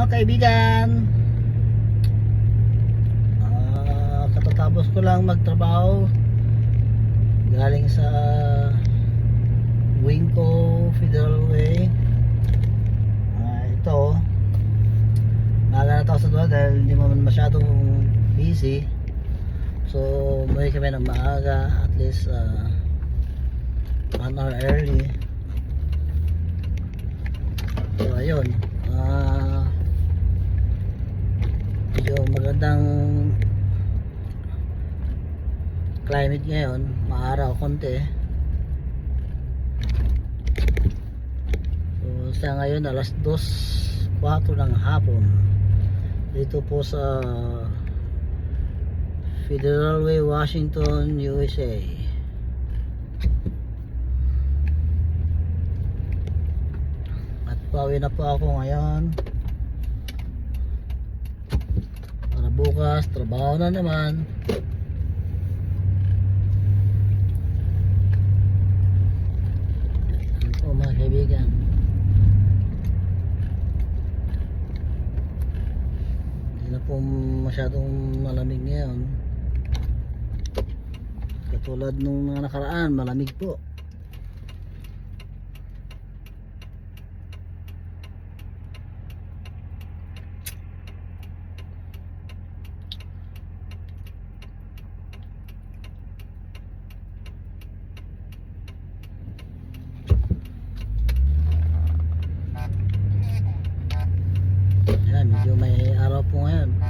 mga kaibigan, katatapos ko lang magtrabaho galing sa Winco Federal Way. Ito maaga na ako sa doon dahil hindi mo masyadong busy, so may kami ng maaga, at least 1 hour early. So ayun, medyo magandang climate ngayon, maaraw konti. So sa ngayon alas 2:04 ng hapon dito po sa Federal Way, Washington, USA. At pauwi na po ako ngayon para bukas trabaho na naman. Ano po mga kaibigan, hindi na po masyadong malamig ngayon katulad nung mga nakaraan. Malamig po. Ayan, medyo may araw po ngayon.